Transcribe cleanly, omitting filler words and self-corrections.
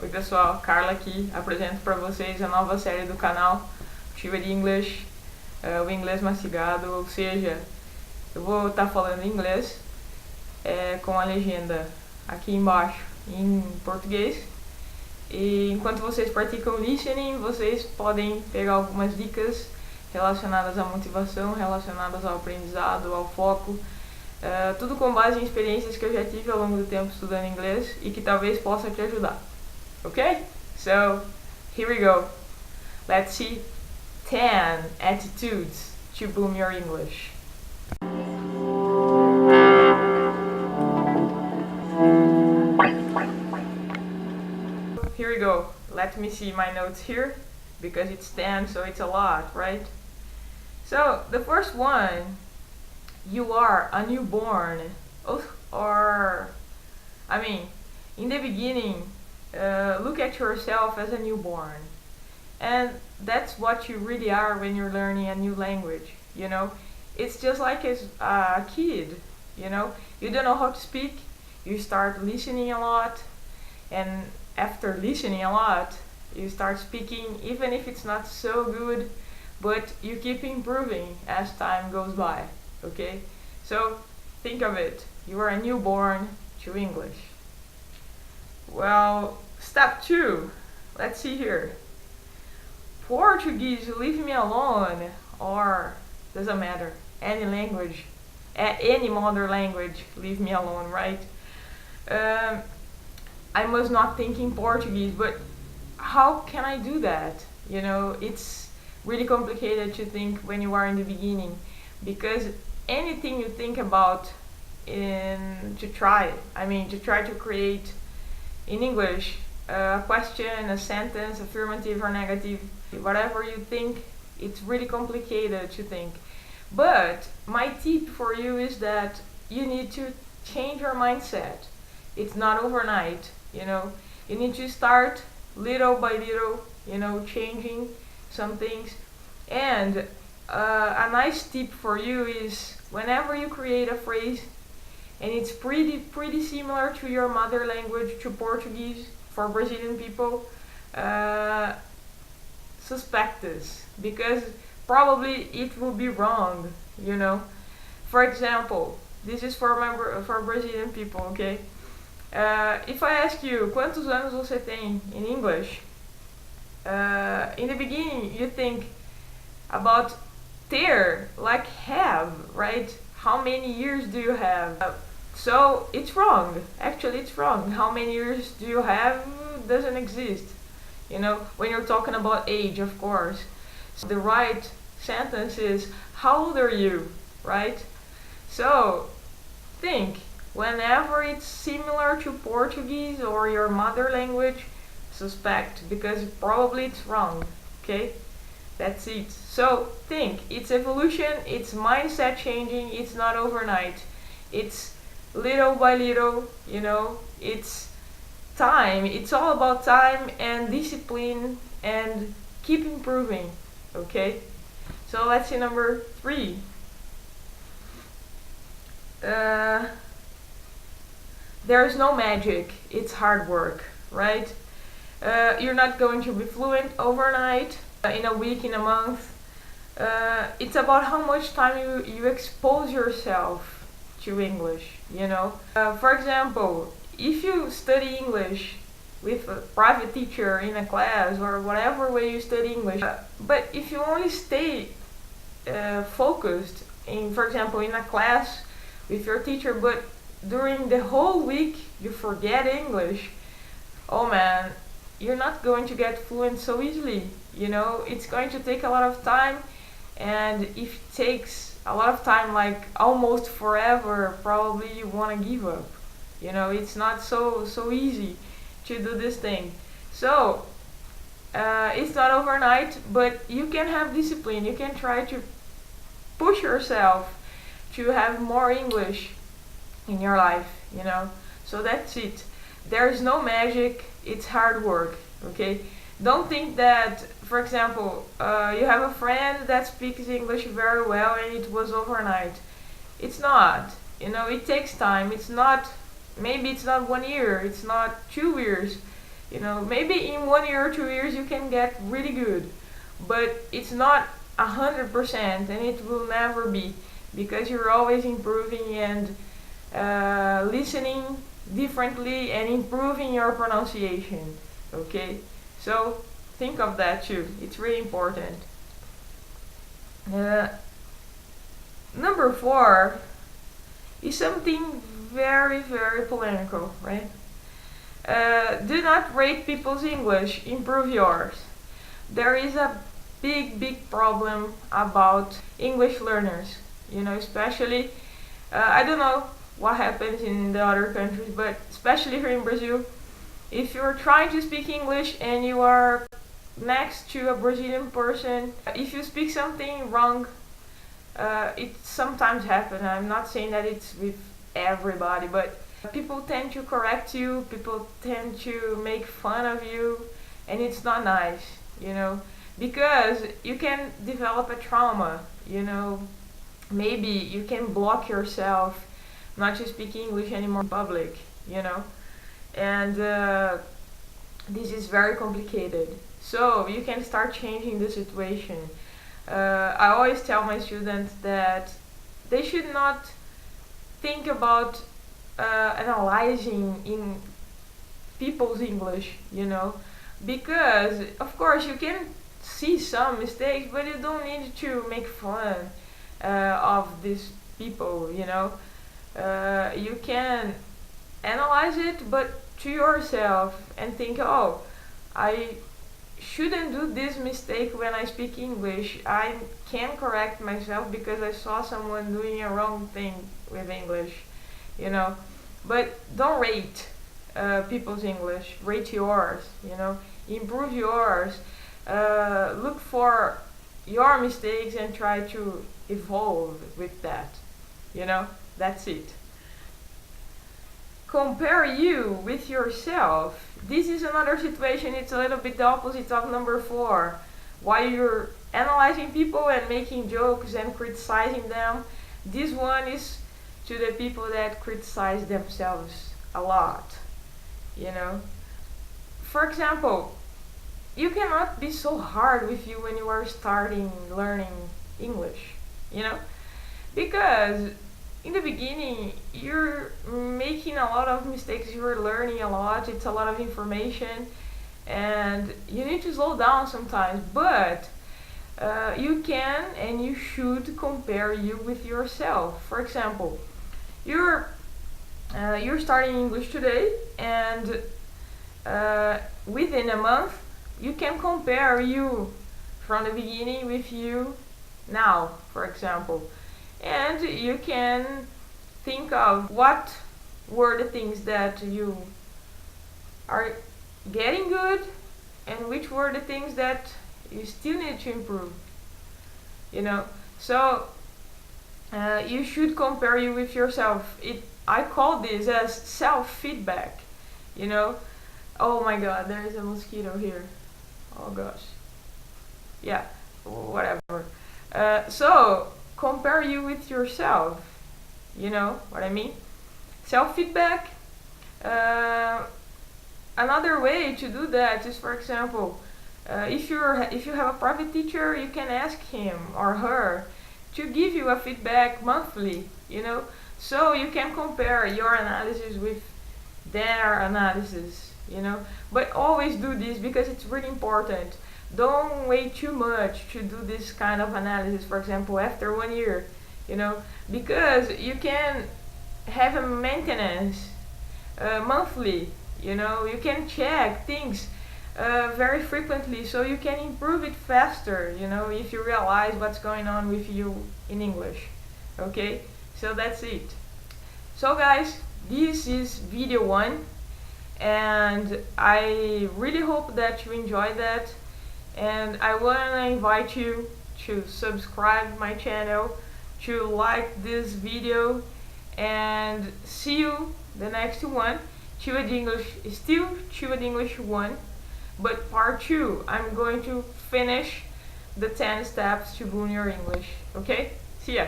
Oi pessoal, Carla aqui, apresento para vocês a nova série do canal CHEWED English, o Inglês Mastigado, ou seja, eu vou estar falando inglês com a legenda aqui embaixo em português, e enquanto vocês praticam listening, vocês podem pegar algumas dicas relacionadas à motivação, relacionadas ao aprendizado, ao foco, tudo com base em experiências que eu já tive ao longo do tempo estudando inglês e que talvez possa te ajudar. Okay, so here we go. Let's see 10 attitudes to boom your English. Here we go. Let me see my notes here because it's 10, so it's a lot, right? So the first one, you are a newborn, in the beginning. Look at yourself as a newborn, and that's what you really are when you're learning a new language. You know, it's just like a kid. You know, you don't know how to speak, you start listening a lot, and after listening a lot you start speaking, even if it's not so good, but you keep improving as time goes by. Okay, so think of it, you are a newborn to English. Well, step 2, let's see here. Portuguese, leave me alone, or doesn't matter, any language, any mother language, leave me alone, right? I must not think in Portuguese, but how can I do that? You know, it's really complicated to think when you are in the beginning, because anything you think about to try to create in English a question, a sentence, affirmative or negative, whatever you think, it's really complicated to think. But my tip for you is that you need to change your mindset. It's not overnight, you know. You need to start little by little, you know, changing some things. And a nice tip for you is whenever you create a phrase and it's pretty similar to your mother language, to Portuguese, for Brazilian people, suspect this, because probably it will be wrong, you know. For example, this is for Brazilian people, okay? If I ask you, quantos anos você tem in English? In the beginning you think about ter, like have, right? How many years do you have? So it's wrong. Actually, it's wrong. How many years do you have doesn't exist. You know, when you're talking about age, of course. So the right sentence is, how old are you, right? So think, whenever it's similar to Portuguese or your mother language, suspect, because probably it's wrong, okay? That's it. So think, it's evolution, it's mindset changing, it's not overnight. It's little by little, you know, it's time. It's all about time and discipline and keep improving, okay? So let's see number 3. There's no magic, it's hard work, right? You're not going to be fluent overnight, in a week, in a month. It's about how much time you expose yourself to English, you know. For example, if you study English with a private teacher in a class or whatever way you study English, but if you only stay focused in, for example, in a class with your teacher, but during the whole week you forget English, oh man, you're not going to get fluent so easily, you know. It's going to take a lot of time, and if it takes a lot of time, like almost forever, probably you want to give up, you know. It's not so easy to do this thing. So it's not overnight, but you can have discipline. You can try to push yourself to have more English in your life, you know. So that's it. There's no magic, it's hard work, okay? Don't think that, for example, you have a friend that speaks English very well and it was overnight. It's not, you know, it takes time. It's not, maybe it's not 1 year, it's not 2 years, You know, maybe in 1 year or 2 years you can get really good, but it's not 100%, and it will never be, because you're always improving and listening differently and improving your pronunciation. Okay, so think of that too. It's really important. Number 4 is something very, very polemical, right? Do not rate people's English, improve yours. There is a big problem about English learners, you know, especially, I don't know what happens in the other countries, but especially here in Brazil, if you're trying to speak English and you are next to a Brazilian person, if you speak something wrong, it sometimes happens. I'm not saying that it's with everybody, but people tend to correct you, people tend to make fun of you, and it's not nice, you know, because you can develop a trauma, you know. Maybe you can block yourself not to speak English anymore in public, you know, and this is very complicated. So you can start changing the situation. I always tell my students that they should not think about analyzing in people's English, you know, because of course you can see some mistakes, but you don't need to make fun of these people, you know. You can analyze it, but to yourself, and think, oh, I shouldn't do this mistake when I speak English. I can correct myself because I saw someone doing a wrong thing with English, you know. But don't rate people's English, rate yours, you know, improve yours, look for your mistakes and try to evolve with that, you know. That's it. Compare you with yourself. This is another situation. It's a little bit the opposite of number 4. While you're analyzing people and making jokes and criticizing them, this one is to the people that criticize themselves a lot, you know. For example, you cannot be so hard with you when you are starting learning English, you know, because in the beginning you're making a lot of mistakes, you're learning a lot, it's a lot of information, and you need to slow down sometimes, but you can and you should compare you with yourself. For example, you're starting English today, and within a month you can compare you from the beginning with you now, for example. And you can think of what were the things that you are getting good and which were the things that you still need to improve, you know. So you should compare you with yourself. I call this as self-feedback, you know. Oh my god, there is a mosquito here. Oh gosh. Yeah, whatever. So compare you with yourself, you know what I mean? Self-feedback. Another way to do that is, for example, if you have a private teacher, you can ask him or her to give you a feedback monthly, you know, so you can compare your analysis with their analysis, you know. But always do this because it's really important. Don't wait too much to do this kind of analysis, for example, after 1 year, you know, because you can have a maintenance monthly, you know. You can check things very frequently, so you can improve it faster, you know, if you realize what's going on with you in English. Okay, so that's it. So guys, this is video 1, and I really hope that you enjoyed that. And I want to invite you to subscribe my channel, to like this video, and see you the next one. CHEWED English is still CHEWED English 1, but part 2, I'm going to finish the 10 steps to boom your English. Okay? See ya!